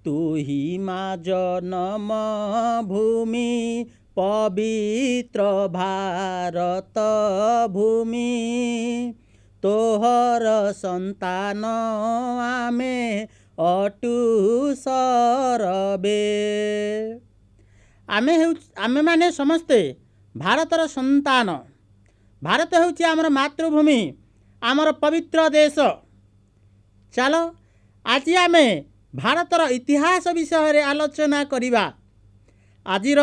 तू ही माँ जन्म भूमि पवित्र भारत भूमि तोहर संतान आमे अटु सरबे। आमे माने समस्ते भारतर संतान। भारत होउछि आमर मातृभूमि, आमर पवित्र देश। चलो आज आमे भारतर इतिहास विषय रे आलोचना करिबा। आजिर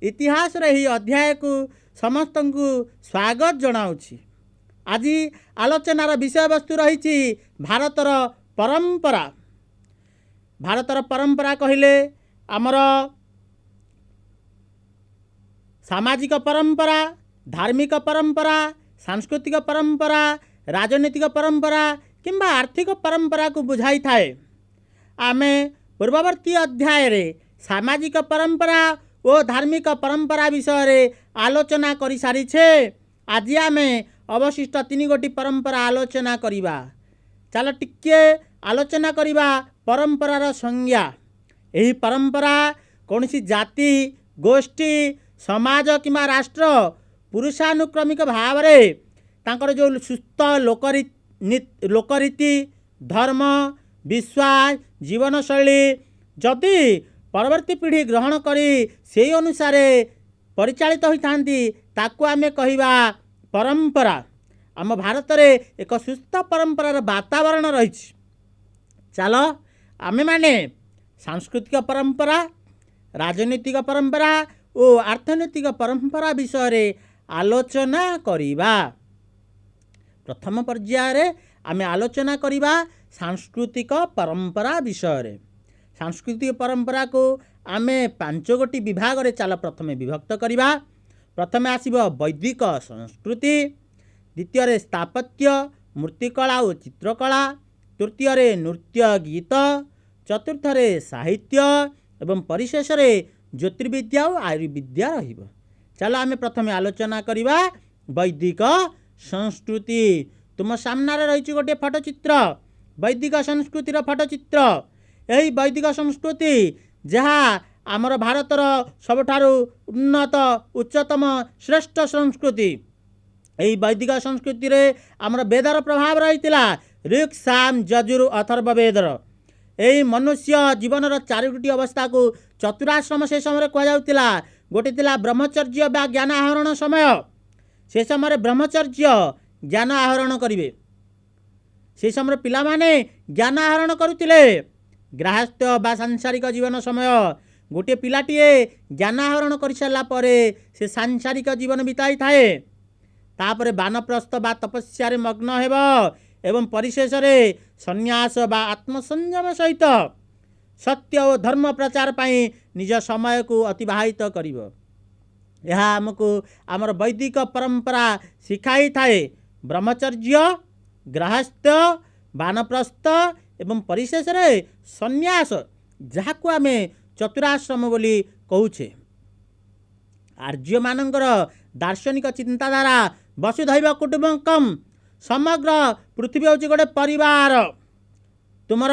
इतिहास रे ही अध्याय को समस्त को स्वागत जनाउछि। आज आलोचनार विषय वस्तु रही भारतर परंपरा। भारतर परंपरा कहिले आमर सामाजिक परंपरा, धार्मिक परंपरा, सांस्कृतिक परंपरा, राजनीतिक परंपरा किंबा आर्थिक परंपरा को बुझाई थाए। आमे पूर्ववर्ती अध्याय रे सामाजिक परंपरा और धार्मिक परंपरा विषय रे आलोचना करि सारिछे। आज आमे अवशिष्ट 3 गोटी परंपरा आलोचना करिबा। चलो टिके आलोचना करिबा परंपरार संज्ञा। एही परंपरा कोनसी जाति, गोष्ठी, समाज किंबा राष्ट्र पुरुषानुक्रमिक भाव रे तांकर जो सुस्थ लोकरीति, धर्म, विश्वास, जीवनशैली जदि परवर्ती पीढ़ी ग्रहण करी से अनुसार परिचालित होइथांती ताकू आमे कहिबा परंपरा। आम भारत रे एक सुस्थ परंपरार वातावरण रही। चलो आमे माने सांस्कृतिक परंपरा, राजनीतिक परंपरा और अर्थनैतिक परंपरा विषय रे आलोचना करिबा। प्रथम पर्याय रे आमे आलोचना करिबा सांस्कृतिक परंपरा विषय रे। सांस्कृतिक परंपरा को आमे 5 गोटी विभाग रे चलो प्रथमे विभक्त करिबा। प्रथमे आसीबो वैदिक संस्कृति, द्वितीय रे स्थापत्य, मूर्तिकला और चित्रकला, तृतीय रे नृत्य गीत, चतुर्थ रे साहित्य एवं परिशेष रे ज्योतिर्विद्या और आयुर्विद्या रहिबो। चलो आमे प्रथमे आलोचना करिबा वैदिक संस्कृति। तुम सामने रही गोटे फटोचित्र, वैदिक संस्कृतिर फटोचित्र। यही वैदिक संस्कृति जहाँ आमर भारतर सबठारु उन्नत उच्चतम श्रेष्ठ संस्कृति। यही वैदिक संस्कृति रे आमर वेदर प्रभाव रही ऋक्, साम, यजुर, अथर्व वेदर। यही मनुष्य जीवनर 4 अवस्था को चतुराश्रम से समय कहुला। गोटे थिला ब्रह्मचर्य बा ज्ञान आहरण समय। से समय ब्रह्मचर्य ज्ञान आहरण करिवे। से समय पिला माने ज्ञान आहरण करुतिले। गृहस्थ बा सांसारिक जीवन समय गोटे पिलाटीए ज्ञान आहरण कर सारा परे से सांसारिक जीवन बिताई थाए। तापरे वानप्रस्थ बा तपस्या मग्न हेब एवं परिशेष रे संन्यास बा आत्मसंयम सहित सत्य और धर्म प्रचार पाई निज समय को अतिबाहित करिवो। यह आमको आमर वैदिक परंपरा शिखाई थाए। ब्रह्मचर्य, गृहस्थ, वानप्रस्थ एवं परिशेष रे संन्यास जहाको आमे चतुराश्रम बोली कहूछे। आर्य मानकर दार्शनिक चिंताधारा वसुधैव कुटुंबकम। समग्र पृथ्वी होची गोटे परिवार। तुमर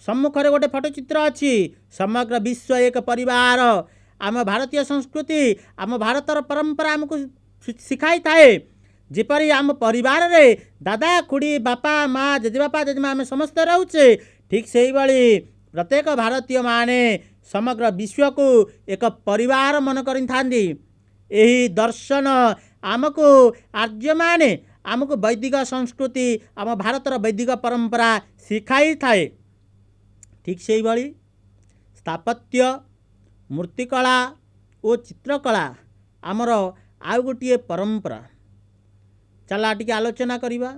सम्मुख रे गोटे फटोचित्र अच्छी। समग्र विश्व एक परिवार। आम भारतीय संस्कृति, आम भारतर परंपरा आमको शिखाई थाए जेपरी आम परिवार रे दादा, खुड़ी, बापा, माँ, जेजेबापा, जेजेमा आम समस्त रोचे। ठीक से भाई प्रत्येक भारतीय माने समग्र विश्व को एक परिवार मन करि थांदी। यही दर्शन आमको आर्य माने आमको वैदिक संस्कृति, आम भारतर वैदिक परंपरा शिखाई थाए। ठीक से भाई स्थापत्य, मूर्तिकला और चित्रकला आमर आउ गोटे परंपरा। चला टिके आलोचना करिबा।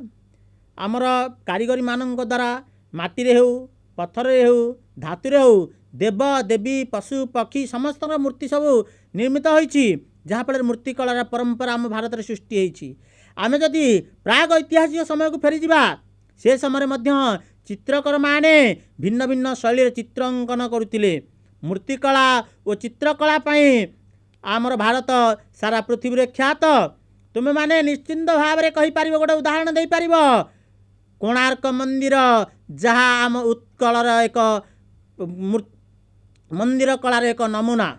आमर कारीगरी मानक द्वारा माटी रे हो, पत्थर रे हो, धातु रे हो देव देवी, पशु, पक्षी समस्त मूर्ति सब निर्मित होइछि। जहाँ फल मूर्तिकलार परंपरा आम भारत में सृष्टि होइछि। आमे जदि प्राग ऐतिहासिक समय को फेरी जावा, से समय मध्य चित्रकर माने भिन्न भिन्न शैली चित्र अंकन करुथिले। मूर्तिकला और चित्रकला पाई आमर भारत सारा पृथ्वी रे ख्यात। तुमे माने निश्चिंत भाव रे कहि परिबो, गोटे उदाहरण दे परिबो। कोणार्क मंदिर जहाँ आम उत्कलर एक मंदिर कलार एक नमूना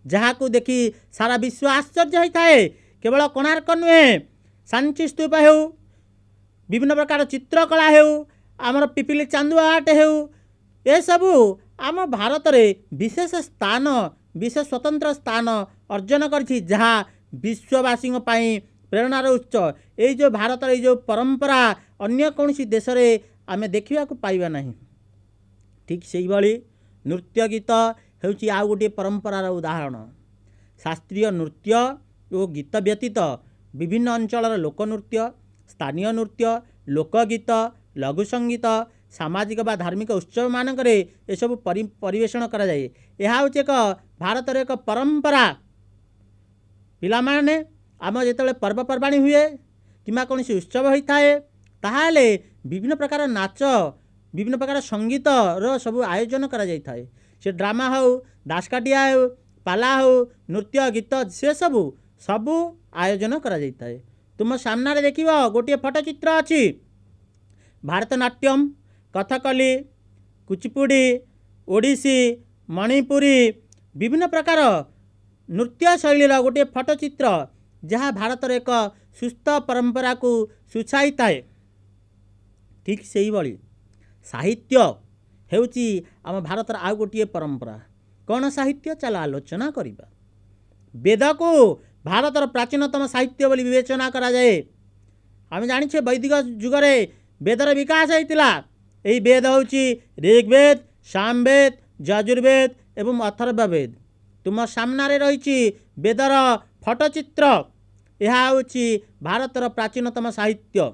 जहाँ को देखी सारा विश्व आश्चर्य होता है। केवल कोणार्क नुहे, सांची स्तूप हो, विभिन्न प्रकार चित्रकला हो, आमर पिपिली चांदुआ आर्ट हो, ये सबू आम भारत रे विशेष स्थान, विशेष स्वतंत्र स्थान अर्जन करछि जहाँ विश्ववासी प्रेरणार उत्स। ये जो भारत ये जो परंपरा अन्य कौन सी देश रे आम देखा पाइबा नहीं। ठीक से भाई नृत्य गीत होउछि आउ गोटे परंपरार उदाहरण। शास्त्रीय नृत्य और गीत व्यतीत विभिन्न अंचल लोकनृत्य, स्थानीय नृत्य, लोकगीत, लघु संगीत, सामाजिक बा धार्मिक उत्सव मानकरे ये सब परिवेषण करा जाए। यह हूँ एक भारतर एक परंपरा। पिला माने आम जिते पर्वपर्वाणी हुए कि कौन उत्सव होता है ताहाले विभिन्न प्रकार नाच, विभिन्न प्रकार संगीत रो सब आयोजन करा जाता है। से ड्रामा हो, दासकाटिया हो, पाला हो, नृत्य गीत से सबू आयोजन करा जाता है। तुम सामने देख गोटे फटोचित्र अच्छी भारतनाट्यम, कथकली, कुचिपुड़ी, ओडिसी, मणिपुरी विभिन्न प्रकार नृत्य शैलीर गोटे फटोचित्र जहाँ भारतर एक सुस्थ परंपरा को सूचाई थाए। ठीक से ही भाई साहित्य हेउची आम भारतर आउ गोटे परंपरा। कौन साहित्य चल आलोचना करिबा। वेद को भारतर प्राचीनतम साहित्य बोली विवेचना करा जाए। आम जानिछे वैदिक जुगरे वेदर विकास होता। यही वेद होउची ऋग्वेद, सामवेद, यजुर्वेद एवं अथर्ववेद। तुम सामने रही वेदर फटोचित्र। यह होउची भारतर प्राचीनतम साहित्य।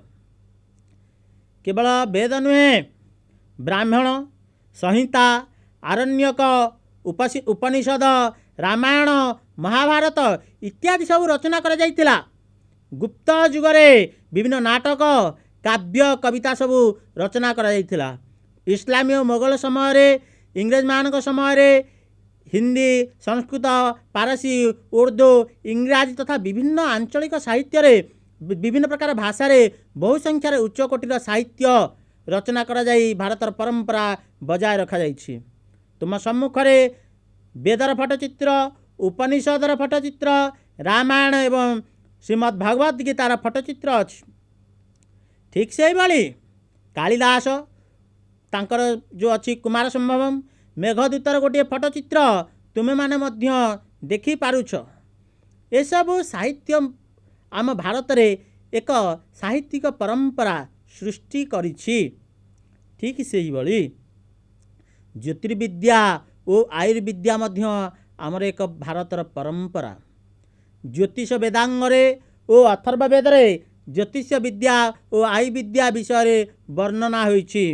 केवल वेद नुहे, ब्राह्मण, संहिता, आरण्यक, उपनिषद, रामायण, महाभारत इत्यादि सब रचना कर जाइतिला। गुप्त जुगरे विभिन्न नाटक, काव्य, कविता सब रचना कर जाइतिला। इस्लामी और मोगल समय, इंग्रेज मानक समय हिंदी, संस्कृत, पारसी, उर्दू, इंग्राजी तथा विभिन्न आंचलिक साहित्य रे विभिन्न प्रकार भाषा रे बहु संख्यार उच्च कोटिर साहित्य रचना करा जाई भारतर परंपरा बजाय रखा जाइछि। तुम सम्मुखरे वेदर फटोचित्र, उपनिषदर फटोचित्र, रामायण एवं श्रीमद् भागवत गीतार फटोचित्र अछि। ठीक से भाई कालिदास तांकर जो अच्छी कुमार संभवम, मेघदूतर गोटे फटोचित्र तुमे माने मध्य देखि पारुछ। ये सब साहित्य आम भारत रे एक साहित्यिक परंपरा सृष्टि करिछि। ठीक से ही भाई ज्योतिर्विद्या और आयुर्विद्या मध्य आमर एक भारतर परंपरा। ज्योतिष वेदांगरे और अथर्ववेद रे ज्योतिष विद्या और आयुर्विद्या विषय वर्णना होइछि।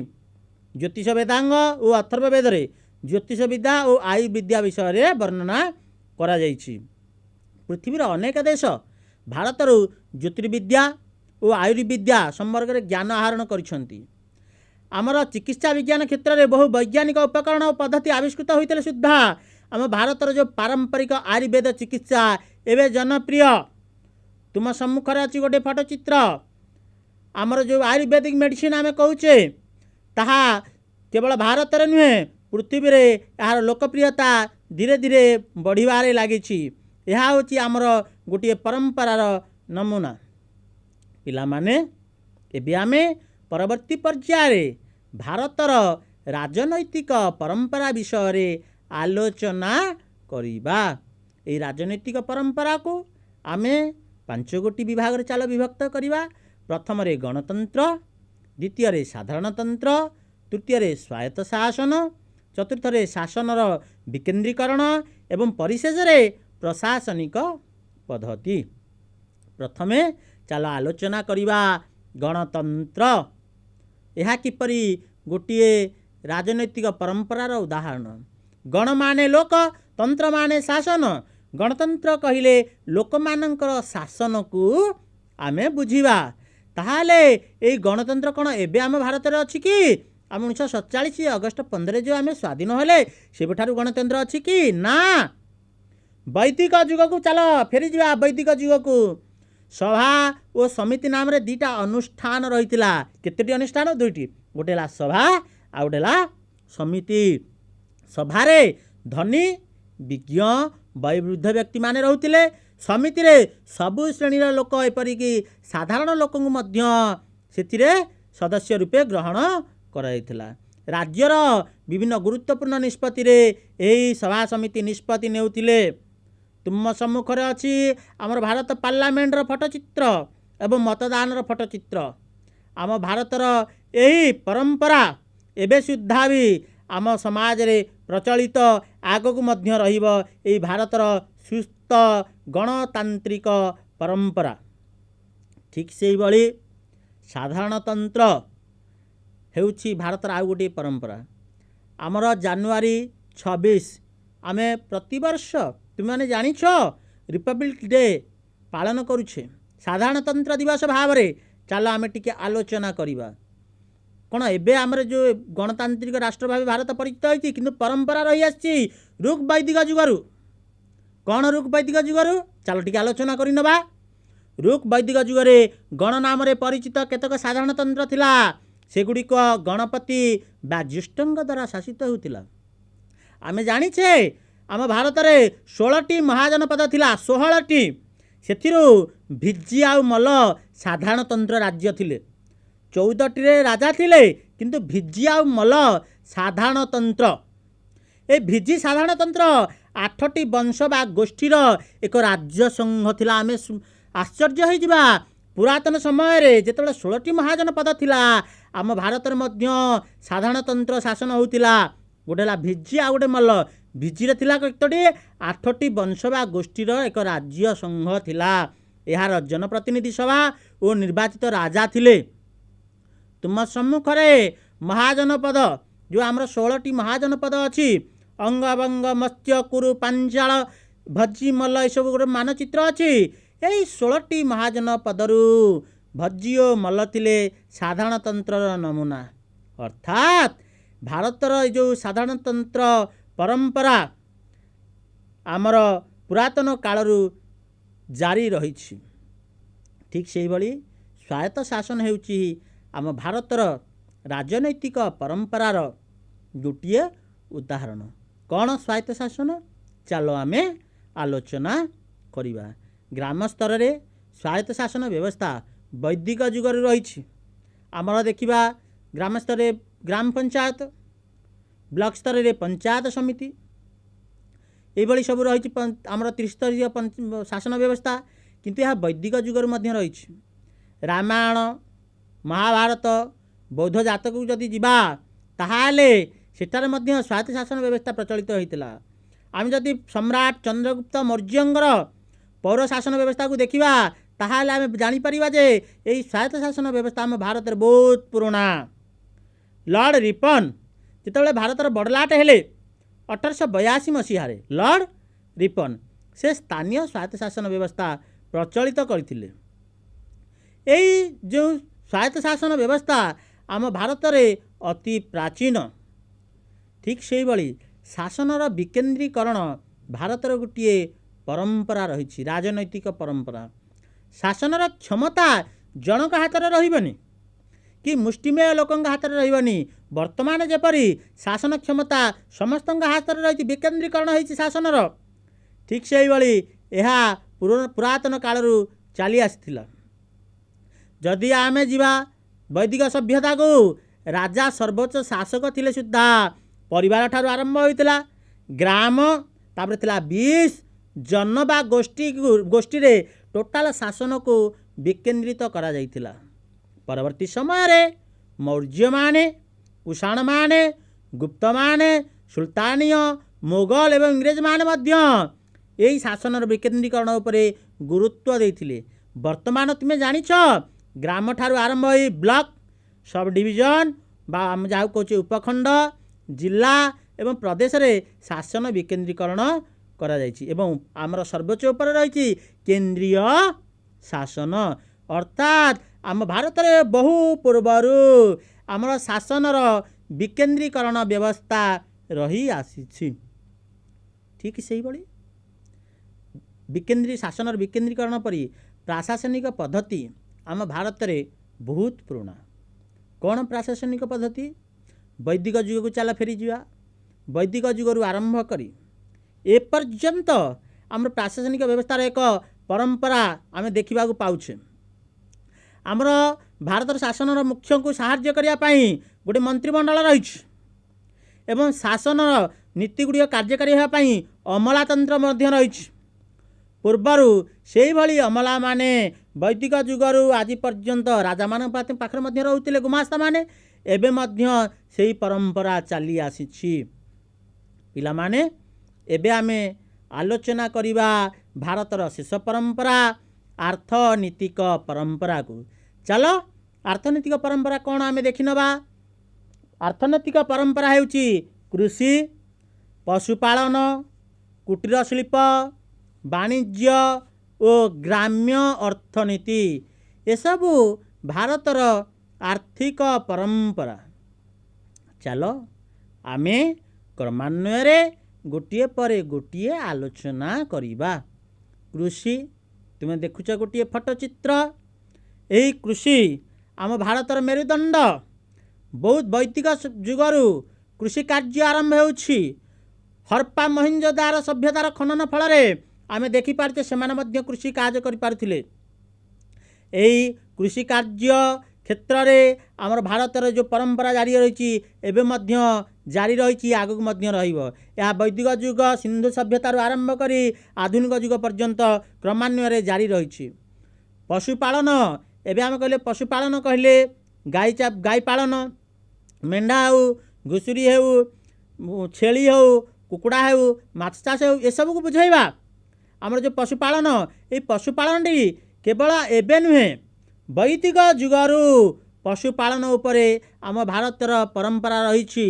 ज्योतिष वेदांग और अथर्ववेद रे ज्योतिष विद्या और आयुर्विद्या विषय वर्णना करा जाइछि। पृथ्वीर अनेक देश भारतर ज्योतिर्विद्या और आयुर्विद्या संपर्क में ज्ञान आहरण करिसेंति। आमर चिकित्सा विज्ञान क्षेत्र में बहु वैज्ञानिक उपकरण और पद्धति आविष्कृत होते सुद्धा आम भारतर जो पारंपरिक आयुर्वेद चिकित्सा एवं जनप्रिय। तुम सम्मुख अच्छी गोटे फटोचित्र। आमर जो आयुर्वेदिक मेडिसिन आम कहुचे ताहा केवल भारत में नुहे पृथ्वी रे यार लोकप्रियता धीरे धीरे बढ़िबारे लागिछि। यह होची आमर गोटे परंपरार नमूना। पिला माने एबे आमे परवर्ती पर्याय भारतर राजनैतिक परंपरा विषय आलोचना करिबा। ए राजनैतिक परंपरा को आमे 5 गोटी विभाग रे चाल विभक्त करिबा। प्रथम रे गणतंत्र, द्वितीय रे साधारणतंत्र, तृतीय रे स्वायत्त शासन, चतुर्थ रे शासनर विकेंद्रीकरण एवं परिशेष रे प्रशासनिक पद्धति। प्रथमे चाल आलोचना करिबा गणतंत्र। यह किपरि गोटे राजनैतिक परंपरार उदाहरण। गण माने लोक, तंत्र माने शासन। गणतंत्र कहिले लोक मानकर शासन को आमे बुझिबा। ताहाले ए गणतंत्र कोन एबे आम भारत रे अछि कि? आम 1947 अगस्ट 15 जो आमे स्वाधीन होले सेबठारु गणतंत्र अछि कि? ना। वैदिक जुग को चलो फेरी जा। वैदिक जुग को सभा और समिति नाम रे 2टा अनुष्ठान रहितिला। केतेटी अनुष्ठान? 2टी। गोटेला सभा आ गोटेला समिति। सभारे ଧନୀ ବିଜ୍ଞ ବୟୋବୃଦ୍ଧ ବ୍ୟକ୍ତିମାନେ ରହୁଥିଲେ। ସମିତିରେ ସବୁ ଶ୍ରେଣୀର ଲୋକ ଏପରିକି ସାଧାରଣ ଲୋକଙ୍କୁ ମଧ୍ୟ ସେଥିରେ ସଦସ୍ୟ ରୂପେ ଗ୍ରହଣ କରାଯାଇଥିଲା। ରାଜ୍ୟର ବିଭିନ୍ନ ଗୁରୁତ୍ୱପୂର୍ଣ୍ଣ ନିଷ୍ପତ୍ତିରେ ଏହି ସଭା ସମିତି ନିଷ୍ପତ୍ତି ନେଉଥିଲେ। ତୁମ ସମ୍ମୁଖରେ ଅଛି ଆମର ଭାରତ ପାର୍ଲାମେଣ୍ଟର ଫଟୋଚିତ୍ର ଏବଂ ମତଦାନର ଫଟୋଚିତ୍ର। ଆମ ଭାରତର ଏହି ପରମ୍ପରା ଏବେ ସୁଦ୍ଧା ବି ଆମ ସମାଜରେ ପ୍ରଚଳିତ, ଆଗକୁ ମଧ୍ୟ ରହିବ ଏହି ଭାରତର ସୁସ୍ଥ ଗଣତାନ୍ତ୍ରିକ ପରମ୍ପରା। ଠିକ୍ ସେହିଭଳି ସାଧାରଣତନ୍ତ୍ର ହେଉଛି ଭାରତର ଆଉ ଗୋଟିଏ ପରମ୍ପରା। ଆମର ଜାନୁଆରୀ 26 ଆମେ ପ୍ରତିବର୍ଷ, ତୁମେମାନେ ଜାଣିଛ, ରିପବ୍ଲିକ୍ ଡେ ପାଳନ କରୁଛେ ସାଧାରଣତନ୍ତ୍ର ଦିବସ ଭାବରେ। ଚାଲ ଆମେ ଟିକେ ଆଲୋଚନା କରିବା। କ'ଣ ଏବେ ଆମର ଯେଉଁ ଗଣତାନ୍ତ୍ରିକ ରାଷ୍ଟ୍ର ଭାବେ ଭାରତ ପରିଚିତ ହୋଇଛି, କିନ୍ତୁ ପରମ୍ପରା ରହିଆସିଛି ଋକ୍ ବୈଦିକ ଯୁଗରୁ। କ'ଣ ଋକ୍ ବୈଦିକ ଯୁଗରୁ? ଚାଲ ଟିକେ ଆଲୋଚନା କରିନେବା। ଋକ୍ ବୈଦିକ ଯୁଗରେ ଗଣ ନାମରେ ପରିଚିତ କେତେକ ସାଧାରଣତନ୍ତ୍ର ଥିଲା। ସେଗୁଡ଼ିକ ଗଣପତି ବା ଜ୍ୟେଷ୍ଠଙ୍କ ଦ୍ୱାରା ଶାସିତ ହେଉଥିଲା। ଆମେ ଜାଣିଛେ ଆମ ଭାରତରେ 16ଟି ମହାଜନପଦ ଥିଲା। 16ଟି, ସେଥିରୁ ଭିଜି ଆଉ ମଲ୍ଲ ସାଧାରଣତନ୍ତ୍ର ରାଜ୍ୟ ଥିଲେ। 14ଟିରେ ରାଜା ଥିଲେ, କିନ୍ତୁ ଭିଜି ଆଉ ମଲ୍ଲ ସାଧାରଣତନ୍ତ୍ର। ଏ ଭିଜି ସାଧାରଣତନ୍ତ୍ର 8ଟି ବଂଶ ବା ଗୋଷ୍ଠୀର ଏକ ରାଜ୍ୟ ସଂଘ ଥିଲା। ଆମେ ଆଶ୍ଚର୍ଯ୍ୟ ହୋଇଯିବା, ପୁରାତନ ସମୟରେ ଯେତେବେଳେ 16ଟି ମହାଜନପଦ ଥିଲା, ଆମ ଭାରତରେ ମଧ୍ୟ ସାଧାରଣତନ୍ତ୍ର ଶାସନ ହେଉଥିଲା। ଗୋଟେ ହେଲା ଭିଜି ଆଉ ଗୋଟେ ମଲ୍ଲ। ଭିଜିରେ ଥିଲା କେତୋଟି? 8ଟି ବଂଶ ବା ଗୋଷ୍ଠୀର ଏକ ରାଜ୍ୟ ସଂଘ ଥିଲା। ଏହାର ଜନପ୍ରତିନିଧି ସଭା ଓ ନିର୍ବାଚିତ ରାଜା ଥିଲେ। ତୁମ ସମ୍ମୁଖରେ ମହାଜନପଦ, ଯେଉଁ ଆମର 16ଟି ମହାଜନପଦ ଅଛି, ଅଙ୍ଗ ବଙ୍ଗ ମତ୍ସ୍ୟ କୁରୁ ପାଞ୍ଚାଳ ଭଜି ମଲ୍ଲ, ଏସବୁ ଗୋଟେ ମାନଚିତ୍ର ଅଛି। ଏହି 16ଟି ମହାଜନପଦରୁ ଭଜି ଓ ମଲ୍ଲ ଥିଲେ ସାଧାରଣତନ୍ତ୍ରର ନମୁନା। ଅର୍ଥାତ୍ ଭାରତର ଏ ଯେଉଁ ସାଧାରଣତନ୍ତ୍ର ପରମ୍ପରା ଆମର ପୁରାତନ କାଳରୁ ଜାରି ରହିଛି। ଠିକ୍ ସେହିଭଳି ସ୍ୱାୟତ୍ତ ଶାସନ ହେଉଛି ଆମ ଭାରତର ରାଜନୈତିକ ପରମ୍ପରାର ଗୋଟିଏ ଉଦାହରଣ। କ'ଣ ସ୍ୱାୟତ୍ତ ଶାସନ? ଚାଲ ଆମେ ଆଲୋଚନା କରିବା। ଗ୍ରାମ ସ୍ତରରେ ସ୍ୱାୟତ୍ତ ଶାସନ ବ୍ୟବସ୍ଥା ବୈଦିକ ଯୁଗରୁ ରହିଛି। ଆମର ଦେଖିବା ଗ୍ରାମ ସ୍ତରରେ ଗ୍ରାମ ପଞ୍ଚାୟତ, ବ୍ଲକ ସ୍ତରରେ ପଞ୍ଚାୟତ ସମିତି, ଏଇଭଳି ସବୁ ରହିଛି ଆମର ତ୍ରିସ୍ତରୀୟ ଶାସନ ବ୍ୟବସ୍ଥା। କିନ୍ତୁ ଏହା ବୈଦିକ ଯୁଗରୁ ମଧ୍ୟ ରହିଛି। ରାମାୟଣ, ମହାଭାରତ, ବୌଦ୍ଧ ଜାତକକୁ ଯଦି ଯିବା, ତାହେଲେ ସେଠାରେ ମଧ୍ୟ ସ୍ୱାୟତ୍ତ ଶାସନ ବ୍ୟବସ୍ଥା ପ୍ରଚଳିତ ହୋଇଥିଲା। ଆମେ ଯଦି ସମ୍ରାଟ ଚନ୍ଦ୍ରଗୁପ୍ତ ମୌର୍ଯ୍ୟଙ୍କର ପୌର ଶାସନ ବ୍ୟବସ୍ଥାକୁ ଦେଖିବା, ତାହେଲେ ଆମେ ଜାଣିପାରିବା ଯେ ଏହି ସ୍ୱାୟତ୍ତ ଶାସନ ବ୍ୟବସ୍ଥା ଆମ ଭାରତରେ ବହୁତ ପୁରୁଣା। ଲର୍ଡ଼ ରିପନ୍ ଯେତେବେଳେ ଭାରତର ବଡ଼ଲାଟ ହେଲେ 1882 ମସିହାରେ, ଲର୍ଡ଼ ରିପନ୍ ସେ ସ୍ଥାନୀୟ ସ୍ୱାୟତ୍ତ ଶାସନ ବ୍ୟବସ୍ଥା ପ୍ରଚଳିତ କରିଥିଲେ। ଏହି ଯେଉଁ ସ୍ୱାୟତ୍ତ ଶାସନ ବ୍ୟବସ୍ଥା ଆମ ଭାରତରେ ଅତି ପ୍ରାଚୀନ। ଠିକ୍ ସେହିଭଳି ଶାସନର ବିକେନ୍ଦ୍ରୀକରଣ ଭାରତର ଗୋଟିଏ ପରମ୍ପରା ରହିଛି, ରାଜନୈତିକ ପରମ୍ପରା। ଶାସନର କ୍ଷମତା ଜଣଙ୍କ ହାତରେ ରହିବନି କି ମୁଷ୍ଟିମେୟ ଲୋକଙ୍କ ହାତରେ ରହିବନି। ବର୍ତ୍ତମାନ ଯେପରି ଶାସନ କ୍ଷମତା ସମସ୍ତଙ୍କ ହାତରେ ରହିଛି, ବିକେନ୍ଦ୍ରୀକରଣ ହୋଇଛି ଶାସନର, ଠିକ୍ ସେହିଭଳି ଏହା ପୁରାତନ କାଳରୁ ଚାଲି ଆସିଥିଲା। ଯଦି ଆମେ ଯିବା ବୈଦିକ ସଭ୍ୟତାକୁ, ରାଜା ସର୍ବୋଚ୍ଚ ଶାସକ ଥିଲେ ସୁଦ୍ଧା ପରିବାର ଠାରୁ ଆରମ୍ଭ ହୋଇଥିଲା। ଗ୍ରାମ, ତାପରେ ଥିଲା 20 ଜନ ବା ଗୋଷ୍ଠୀରେ ଟୋଟାଲ ଶାସନକୁ ବିକେନ୍ଦ୍ରିତ କରାଯାଇଥିଲା। ପରବର୍ତ୍ତୀ ସମୟରେ ମୌର୍ଯ୍ୟମାନେ, କୁଷାଣମାନେ, ଗୁପ୍ତମାନେ, ସୁଲତାନୀୟ, ମୋଗଲ ଏବଂ ଇଂରେଜମାନେ ମଧ୍ୟ ଏହି ଶାସନର ବିକେନ୍ଦ୍ରୀକରଣ ଉପରେ ଗୁରୁତ୍ୱ ଦେଇଥିଲେ। ବର୍ତ୍ତମାନ ତୁମେ ଜାଣିଛ, ଗ୍ରାମଠାରୁ ଆରମ୍ଭ ହୋଇ ବ୍ଲକ, ସବ୍ ଡିଭିଜନ ବା ଆମେ ଯାହାକୁ କହୁଛେ ଉପଖଣ୍ଡ, ଜିଲ୍ଲା ଏବଂ ପ୍ରଦେଶରେ ଶାସନ ବିକେନ୍ଦ୍ରୀକରଣ କରାଯାଇଛି। ଏବଂ ଆମର ସର୍ବୋଚ୍ଚ ଉପରେ ରହିଛି କେନ୍ଦ୍ରୀୟ ଶାସନ। ଅର୍ଥାତ୍ ଆମ ଭାରତରେ ବହୁ ପୂର୍ବରୁ ଆମର ଶାସନର ବିକେନ୍ଦ୍ରୀକରଣ ବ୍ୟବସ୍ଥା ରହି ଆସିଛି। ଠିକ୍ ସେହିଭଳି ଶାସନର ବିକେନ୍ଦ୍ରୀକରଣ ପରି ପ୍ରଶାସନିକ ପଦ୍ଧତି ଆମ ଭାରତରେ ବହୁତ ପୁରୁଣା। କ'ଣ ପ୍ରଶାସନିକ ପଦ୍ଧତି? ବୈଦିକ ଯୁଗକୁ ଚାଲ ଫେରିଯିବା। वैदिक जुगरू आरंभ करी एपर्यंत आम प्रशासनिक व्यवस्थार एक परंपरा आम देखा पाउछे। आमर भारतर शासन मुख्य को साहाय्य करने गोटे मंत्रिमंडल रही एवं शासन नीतिगुड़िक कार्यकारी होगापी अमलातंत्र रही। पूर्वर से भली अमला माने वैदिक जुगरू आज पर्यंत राजा मान पाखे रोते गुमास्ता माने एबे मध्य से परंपरा चली आसी। पिला माने एबे आमे आलोचना करिबा भारतर शेष परंपरा अर्थनीतिक परंपरा को। चलो अर्थनीतिक परंपरा कौन आमे देखिनबा। अर्थनैतिक परंपरा हेउची कृषि, पशुपालन, कुटीर शिल्प, वाणिज्य और ग्राम्य अर्थनीति एसबू भारतर आर्थिक परंपरा। चलो आमे क्रमान्वय गोटे पर गोटे आलोचना करिबा। कृषि तुम देखुच गोटे फटोचित्र। यही कृषि आम भारतर मेरुदंड। बहुत वैदिक जुगरू कृषि कार्य आरंभ होउछि। हरप्पा मोहेंजोदारो सभ्यतार खनन फल आमे देखि पारते सेमाने मध्य कृषि कार्य करि पारुथिले। एही कृषि कार्य क्षेत्र रे आमर भारतर जो परंपरा जारी रही एबे मध्य जारी रही आगक मध्य रहिबो। या वैदिक जुग सिंधु सभ्यतार आरंभ करी आधुनिक जुग पर्यंत क्रमान्वय जारी रही। पशुपालन एबे आम कहले पशुपालन कहले गाई पालन, मेंढा हो, घुसुरी हो, छेली हो, कुकुड़ा हो, माछ चाष हो, ए सब को बुझाइबा। आमर जो पशुपालन ये पशुपालन केवल एबे नुहे वैदिक जुगरू पशुपालन उपरे आम भारतर परंपरा रही।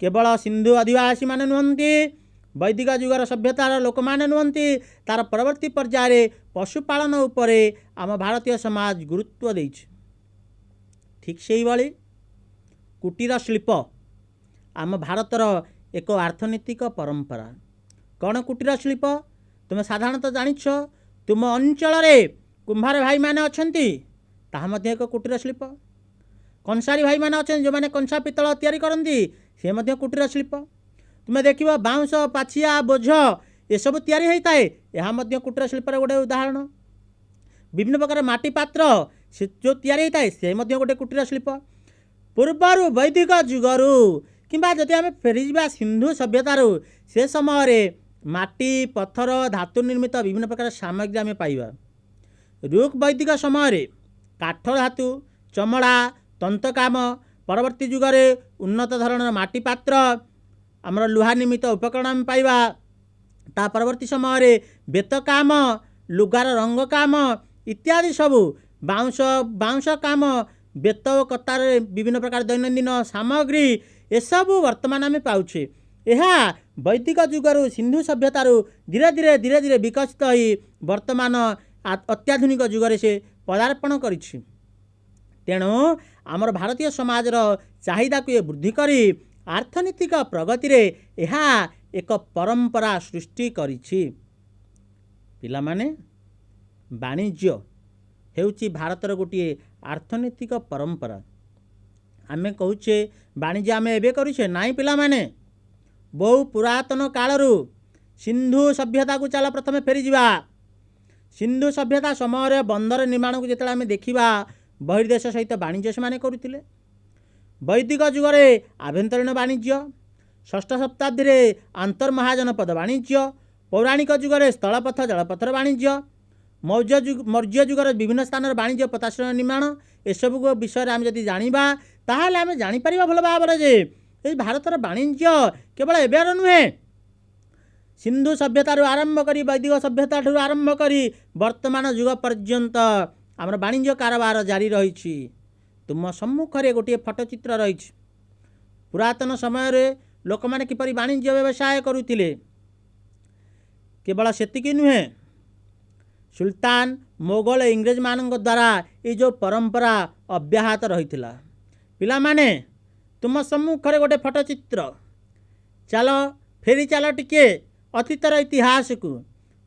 केवल सिंधु आदिवासी माने नुहंती, वैदिक जुगर सभ्यतार लोक माने नुहंती, तार परवर्ती पर्याय पशुपालन उपरे आम भारतीय समाज गुरुत्व देइछि। ठीक से भाई कुटीर शिल्प आम भारतर एक अर्थनीतिक परंपरा। कौन कुटीर शिल्प तुम साधारणतः जानिछ। तुम अंचल कुंभार भाई माने अछंती ताहा मध्य एक कुटीर शिल्प। कंसारी भाई माने अछंती जो माने कंसा पितल तैयारी करंती से मध्य कुटीर शिल्प। तुम देखिबा बाउंस, पाछिया, बोझ ए सब तैयारी होता है, यह मध्य कुटीर शिल्पर गोटे उदाहरण। विभिन्न प्रकार माटी पात्र से जो तैयारी होता है से मध्य गोटे कुटीर शिल्प। पूर्वर वैदिक जुगरू किंबा जदि आम फेरीजा सिंधु सभ्यतार से समय माटी, पत्थर, धातु निर्मित विभिन्न प्रकार सामग्री आम पाइबा। रूक वैदिक समय काठ धातु, चमड़ा, तंतकाम, परवर्ती जुगरे उन्नत धरणर माटी पात्र, आमर लुहा निर्मित उपकरण आम पाइबा। ता परवर्ती समय बेत काम, लुगार रंग काम इत्यादि सबू बाउंस काम, बेत कतार विभिन्न प्रकार दैनंदिन सामग्री एसबू वर्तमान आम पाउछे। यह वैदिक जुगरू सिंधु सभ्यतार धीरे धीरे विकसित हो वर्तमान अत्याधुनिक जुगरे से पदार्पण करिछि। तेणु आमर भारतीय समाजर चाहिदा को वृद्धि करी आर्थनीतिक प्रगति रे यह एक परंपरा सृष्टि करिछि। पिला माने वाणिज्य हेउछि भारतर गोटे आर्थनीतिक परंपरा। आमे कहूचे वाणिज्य आमे एबे करूछे नाई पिला माने बहु पुरातन कालरू सिंधु सभ्यता को चला प्रथमे फेरी जिबा। सिंधु सभ्यता समय बंदर निर्माण को जेतला आमे देखिबा बहिर्देश सहित वाणिज्य से करुथिले। वैदिक जुगरे आभ्यंतरीण वाणिज्य, षष्ठ शताब्दी रे आंतर्महाजनपद वाणिज्य, पौराणिक जुगरे स्थलपथ जलपथर वाणिज्य, मौर्य जुगर विभिन्न स्थान वाणिज्य पताश्रय निर्माण एसबू विषय आम जदि जानिबा ताहले आमे जानि परिबा भल भाबरे जे ए भारतर वाणिज्य केवल एबेर नुहे। सिंधु सभ्यतार आरंभ करी वैदिक सभ्यता आरंभ करी वर्तमान जुग पर्यंत आमर वाणिज्य कारोबार जारी रही। तुम सम्मुख रे गोटे फटोचित्र रही। पुरातन समय रे लोक माने किपरि वाणिज्य व्यवसाय करुथिले। केवल सेतिकी नुहे, सुल्तान, मोगल, इंग्रेज मानक द्वारा ये जो परंपरा अब्याहत रही। पिला माने तुम सम्मुख रे गोटे फटोचित्र। चलो फेरी चलो टिके अतीतर इतिहास को।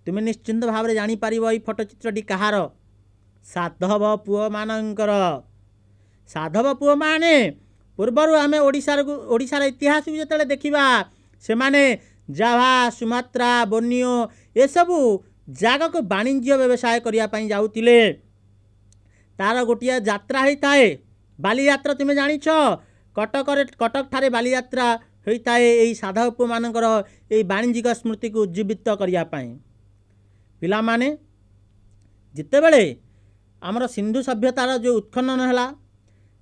तुम निश्चिंत भाव में जापर ये फटोचित्रटी कहार। साधव पुओ मानकर। साधव पुओ माने पूर्वर आम ओडिशार इतिहास को जो देखा सेमाने जाभा सुमात्रा बोर्नियो एसबू जगह को वाणिज्य व्यवसाय करने जाऊले। तार गोटे यात्रा होता है बाली यात्रा तुम्हें जानिछ कटक ठारे बाली यात्रा होता है यही साधव मानकर यही वाणिज्यिक स्मृति को उज्जीवित करने पिला माने जितेबले आमर सिंधु सभ्यतार जो उत्खनन है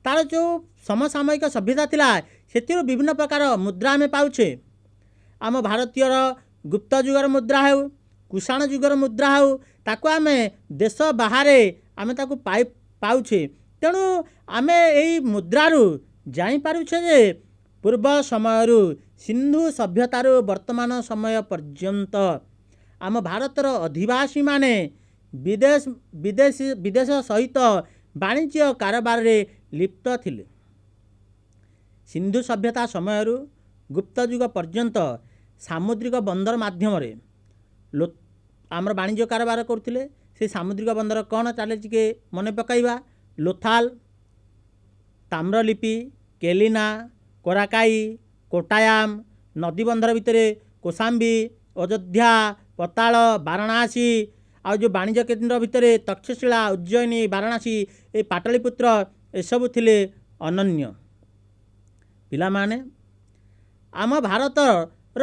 तार जो समसामयिक सभ्यता थिला से विभिन्न प्रकार मुद्रा आम पाउछे। आम भारतीय गुप्त जुगर मुद्रा हो कुषाण जुगर मुद्रा हो ताकू आम देश बाहर आम ताकू पाउछे। तेणु आम यही मुद्रारू जापारुछे जे पूर्व समय सिंधु सभ्यतार वर्तमान समय पर्यंत आम भारतर अधिवासी माने विदेश सहित वाणिज्य कारोबार रे लिप्त थिले। सिंधु सभ्यता समय गुप्त युग पर्यंत सामुद्रिक बंदर माध्यम आमर वाणिज्य कारोबार करते। से सामुद्रिक बंदर कौन चले के मन पकईवा लोथाल ताम्रलिपि केलिना कोराकाई कोटायाम नदी बंदर भितर कोसाम्बी अयोध्या पताल वाराणसी आ जो वाणिज्य केन्द्र भितर तक्षशिला उज्जयिनी वाराणसी ए पाटलिपुत्र एसबू थिले अनन्य। पिला माने आम भारतर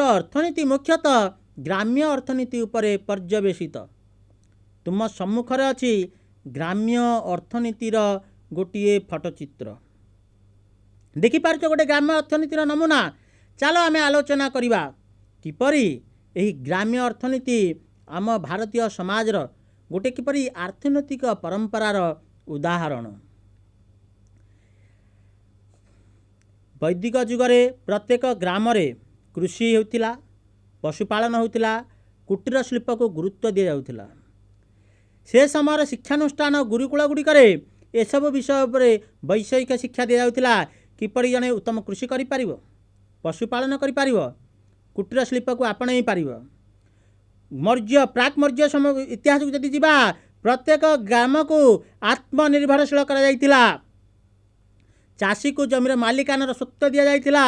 अर्थनीति मुख्यतः ग्राम्य अर्थनीति उपरे पर्यवेसित। तुम सम्मुखर अच्छी ग्राम्य अर्थनीतिर गोटे फटोचित्र देखिपार गोटे ग्राम्य अर्थनीतिर नमूना। चलो आम आलोचना करवा किपरि यही ग्राम्य अर्थनीति आम भारतीय समाजर गोटे किपरि आर्थिनैतिक परंपरार उदाहरण। वैदिक जुगरे प्रत्येक ग्राम कृषि होतिला पशुपालन होतिला कुटीर शिल्प को गुरुत्व दि जाउथिला। से समय शिक्षानुष्ठान गुरुकुल गुड़िकर एसबू विषय पर वैषयिक शिक्षा दि जाउथिला किपरि जने उत्तम कृषि करि पारिबो पशुपालन करि पारिबो कुटीर शिल्प को आपणई पारिबो। मौर्य प्राक मौर्य समय इतिहास को जदि जीवा प्रत्येक ग्राम को आत्मनिर्भरशील करा जाइतिला। चाषी को जमीर मालिकानार स्वत्व दि जाइतिला।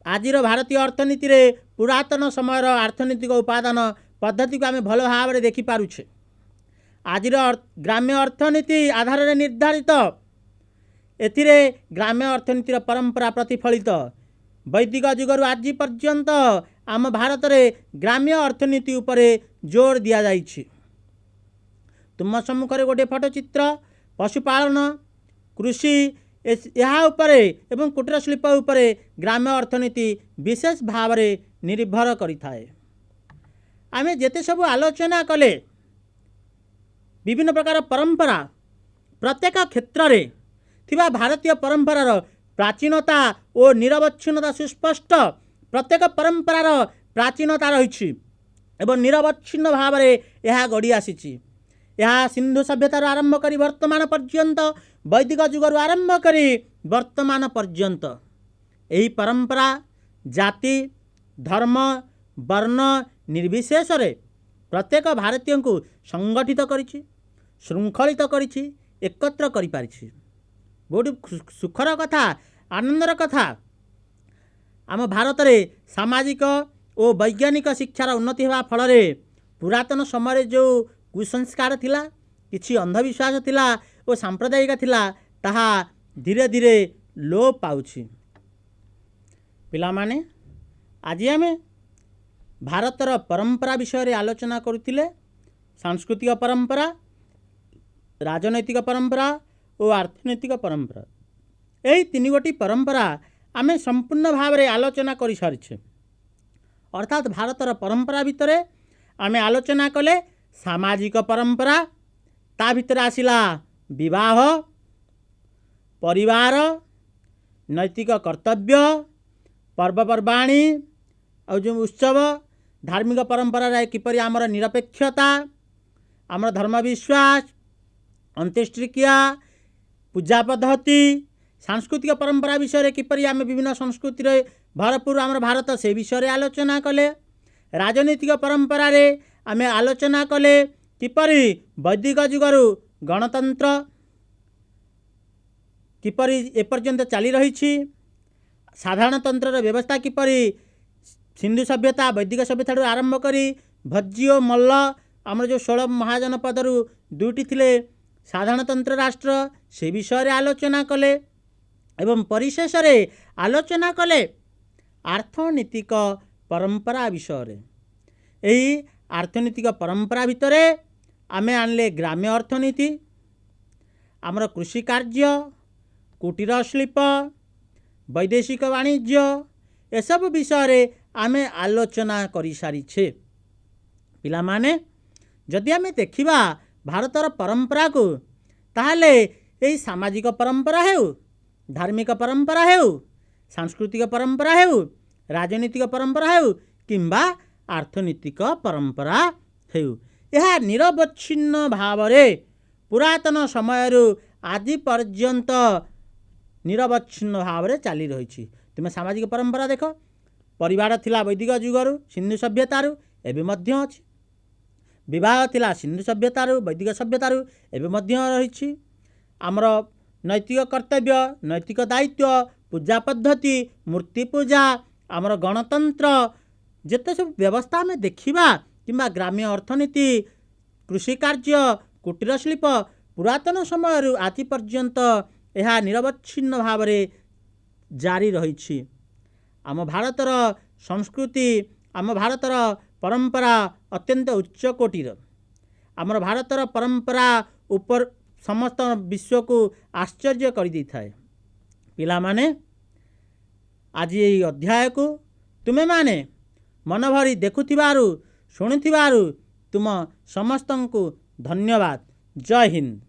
आजिर भारतीय अर्थनीति रे पुरातन समय अर्थनैतिक उपादान पद्धति को आम भल भाव में देखि पारुछे। आजिर ग्राम्य अर्थनीति आधार में निर्धारित एथिरे ग्राम्य अर्थनीतिर परंपरा प्रतिफलित। वैदिक जुगर आज पर्यंत आम भारत में ग्राम्य अर्थनीति उपरे जोर दिया जाइछि। तुम सम्मुखरे गोटे फटोचित्र पशुपालन कृषि यहाँ उपरे एवं कुटीर शिल्प उपरे ग्राम्य अर्थनीति विशेष भाव में निर्भर करिथाए। आमे जेते सब आलोचना कले विभिन्न प्रकार परंपरा प्रत्येक क्षेत्र में थिबा भारतीय परंपरार प्राचीनता और निरवच्छिन्नता सुस्पष्ट। प्रत्येक परंपरार प्राचीनता रही एवं निरवच्छिन्न भाव में यह गढ़ी आसी। यह सिंधु सभ्यतार आरंभ करी वर्तमान पर्यंत वैदिक जुगर आरंभ करी वर्तमान पर्यंत यही परंपरा जाति धर्म वर्ण निर्विशेष रे प्रत्येक भारतीय को संगठित करिछि श्रृंखलित करिछि एकत्र करि पारिछि। बहुत सुखर कथा आनंदर कथा। आम भारत रे सामाजिक और वैज्ञानिक शिक्षार उन्नति होगा फल पुरातन समय जो कुसंस्कार थिला किछि अंधविश्वास थिला और सांप्रदायिक थिला ताहा धीरे धीरे लोप पाउछि। पिला माने आज आमे भारतर परंपरा विषय रे आलोचना करुथिले। सांस्कृतिक परंपरा राजनैतिक परंपरा और अर्थनैतिक परंपरा यही तीन गोटी परंपरा आमे संपूर्ण भाव में आलोचना कर सारिछे। अर्थात भारतर परंपरा भितर आमे आलोचना कले सामाजिक परंपरा ता भितर आसिला विवाह परिवार नैतिक कर्तव्य पर्वपर्वाणी और जो उत्सव धार्मिक परंपरा किपरि आमर निरपेक्षता आमर धर्म विश्वास अंत्येष्टिक्रिया पूजा पद्धति सांस्कृतिक परंपरा विषय किपरि आम विभिन्न संस्कृति भरपूर आमर भारत से विषय आलोचना कले। राजनीतिक परंपरा रे आम आलोचना कले किपरि वैदिक जुगरु गणतंत्र किपरि एपर्यंत चली रही साधारणतंत्र व्यवस्था किपरि सिंधु सभ्यता वैदिक सभ्यता आरंभ करी भज्जी और मल्ल आमर जो 16 महाजनपद दुईटी थिले साधारणतंत्र राष्ट्र से विषय रे आलोचना कले एवं परिशेष रे आलोचना कले आर्थनीतिक परंपरा विषय रे। यही आर्थनीतिक परंपरा भितर आमे आनले ग्राम्य अर्थनीति, आमर कृषि कार्य, कुटीर शिल्प, वैदेशिक वाणिज्य एसबु विषय रे आमे आलोचना करि सारिछे। पिला माने जदि आमे देखिबा भारतर परंपरा को ताहले एही सामाजिक परंपरा हेउ, धार्मिक परंपरा हेउ, सांस्कृतिक परंपरा हेउ, राजनीतिक परंपरा हेउ किंबा आर्थनीतिक परंपरा हेउ, यह निरवच्छिन्न भाव रे पुरातन समय आज पर्यंत निरवच्छिन्न भाव रे चली रही। तुमे सामाजिक परंपरा देख, परिवार थिला वैदिक जुगरु सिंधु सभ्यतारु एबे मध्य अछि, विवाह थिला सिंधु सभ्यतारु वैदिक सभ्यतारु एबे मध्य रही। आमर नैतिक कर्तव्य, नैतिक दायित्व, पूजा पद्धति, मूर्ति पूजा, आमर गणतंत्र जेते सब व्यवस्था में देखिबा किंबा ग्राम्य अर्थनीति, कृषि कार्य, कुटीर शिल्प पुरातन समय आज पर्यंत यह निरवच्छिन्न भाव रे जारी रही। आम भारतर संस्कृति, आम भारतर परंपरा अत्यंत उच्च कोटीर। आमर भारतर परंपरा ऊपर समस्त विश्व को आश्चर्य कर दी थाए। पिला माने आज ये अध्याय को तुमे माने मन भरी देखुथिबारु शुणुथिबारु तुम समस्तंकु धन्यवाद। जय हिंद।